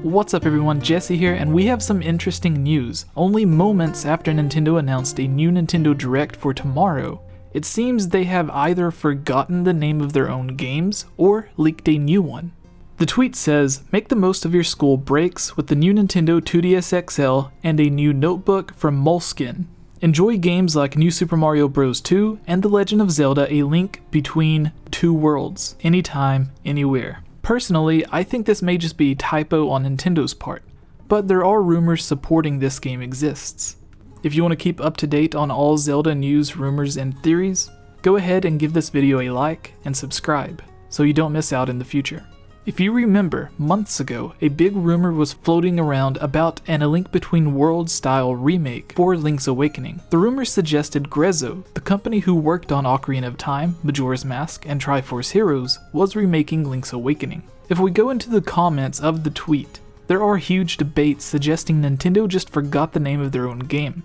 What's up everyone, Jesse here, and we have some interesting news. Only moments after Nintendo announced a new Nintendo Direct for tomorrow, it seems they have either forgotten the name of their own games or leaked a new one. The tweet says, "Make the most of your school breaks with the new Nintendo 2DS XL and a new notebook from Moleskine. Enjoy games like New Super Mario Bros. 2 and The Legend of Zelda: A Link Between Two Worlds, anytime, anywhere." Personally, I think this may just be a typo on Nintendo's part, but there are rumors supporting this game exists. If you want to keep up to date on all Zelda news, rumors, and theories, go ahead and give this video a like and subscribe so you don't miss out in the future. If you remember, months ago, a big rumor was floating around about an A Link Between Worlds style remake for Link's Awakening. The rumor suggested Grezzo, the company who worked on Ocarina of Time, Majora's Mask, and Triforce Heroes, was remaking Link's Awakening. If we go into the comments of the tweet, there are huge debates suggesting Nintendo just forgot the name of their own game,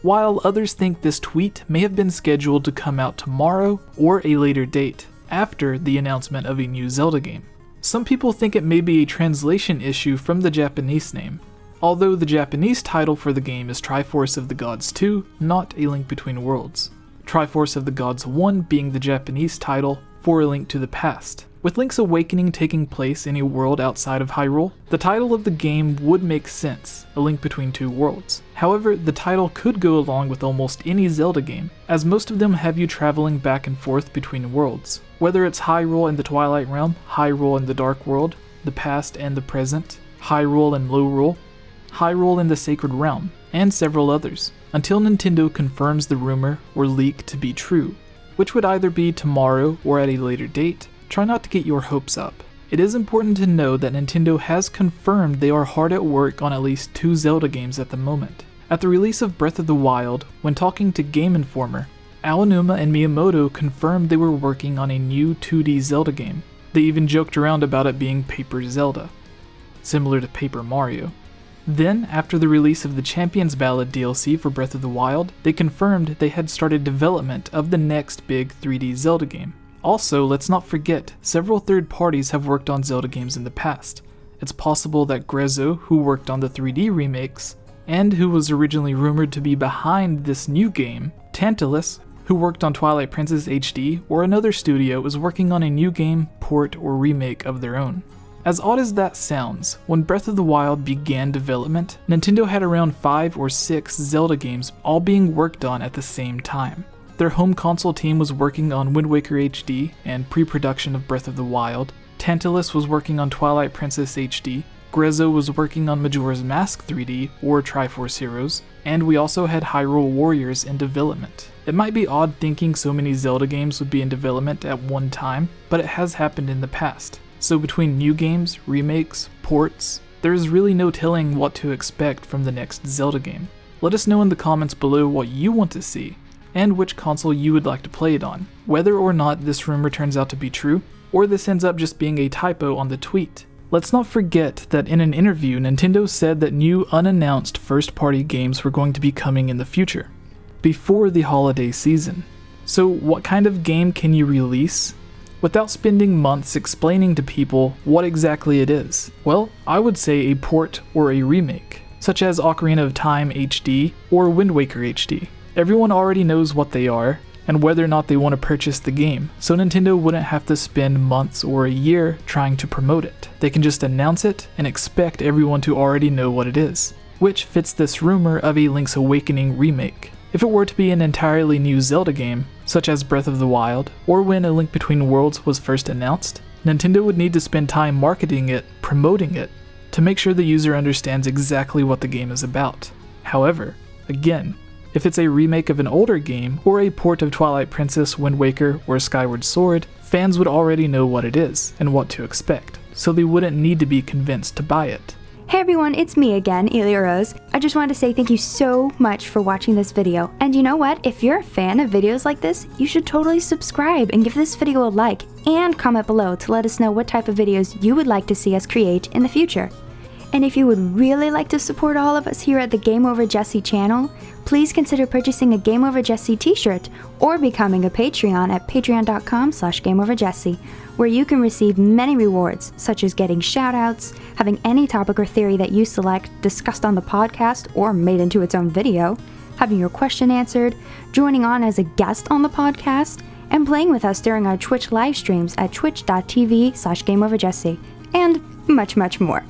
while others think this tweet may have been scheduled to come out tomorrow or a later date, after the announcement of a new Zelda game. Some people think it may be a translation issue from the Japanese name, although the Japanese title for the game is Triforce of the Gods 2, not A Link Between Worlds. Triforce of the Gods 1 being the Japanese title for A Link to the Past. With Link's Awakening taking place in a world outside of Hyrule, the title of the game would make sense, A Link Between Two Worlds. However, the title could go along with almost any Zelda game, as most of them have you traveling back and forth between worlds. Whether it's Hyrule and the Twilight Realm, Hyrule and the Dark World, the past and the present, Hyrule and Lorule, Hyrule and the Sacred Realm, and several others, until Nintendo confirms the rumor or leak to be true, which would either be tomorrow or at a later date. Try not to get your hopes up. It is important to know that Nintendo has confirmed they are hard at work on at least 2 Zelda games at the moment. At the release of Breath of the Wild, when talking to Game Informer, Aonuma and Miyamoto confirmed they were working on a new 2D Zelda game. They even joked around about it being Paper Zelda, similar to Paper Mario. Then, after the release of the Champion's Ballad DLC for Breath of the Wild, they confirmed they had started development of the next big 3D Zelda game. Also, let's not forget, several third parties have worked on Zelda games in the past. It's possible that Grezzo, who worked on the 3D remakes, and who was originally rumored to be behind this new game, Tantalus, who worked on Twilight Princess HD, or another studio is working on a new game, port, or remake of their own. As odd as that sounds, when Breath of the Wild began development, Nintendo had around 5 or 6 Zelda games all being worked on at the same time. Their home console team was working on Wind Waker HD and pre-production of Breath of the Wild, Tantalus was working on Twilight Princess HD, Grezzo was working on Majora's Mask 3D or Triforce Heroes, and we also had Hyrule Warriors in development. It might be odd thinking so many Zelda games would be in development at one time, but it has happened in the past. So between new games, remakes, ports, there is really no telling what to expect from the next Zelda game. Let us know in the comments below what you want to see, and which console you would like to play it on, whether or not this rumor turns out to be true, or this ends up just being a typo on the tweet. Let's not forget that in an interview, Nintendo said that new unannounced first-party games were going to be coming in the future, before the holiday season. So what kind of game can you release without spending months explaining to people what exactly it is? Well, I would say a port or a remake, such as Ocarina of Time HD or Wind Waker HD. Everyone already knows what they are, and whether or not they want to purchase the game, so Nintendo wouldn't have to spend months or a year trying to promote it. They can just announce it and expect everyone to already know what it is, which fits this rumor of a Link's Awakening remake. If it were to be an entirely new Zelda game, such as Breath of the Wild, or when A Link Between Worlds was first announced, Nintendo would need to spend time marketing it, promoting it, to make sure the user understands exactly what the game is about. However, again, if it's a remake of an older game, or a port of Twilight Princess, Wind Waker, or Skyward Sword, fans would already know what it is and what to expect, so they wouldn't need to be convinced to buy it. Hey everyone, it's me again, Elia Rose. I just wanted to say thank you so much for watching this video. And you know what? If you're a fan of videos like this, you should totally subscribe and give this video a like, and comment below to let us know what type of videos you would like to see us create in the future. And if you would really like to support all of us here at the GameOverJesse channel, please consider purchasing a GameOverJesse t-shirt or becoming a Patreon at patreon.com/GameOverJesse, where you can receive many rewards, such as getting shoutouts, having any topic or theory that you select discussed on the podcast or made into its own video, having your question answered, joining on as a guest on the podcast, and playing with us during our Twitch live streams at twitch.tv/GameOverJesse, and much, much more.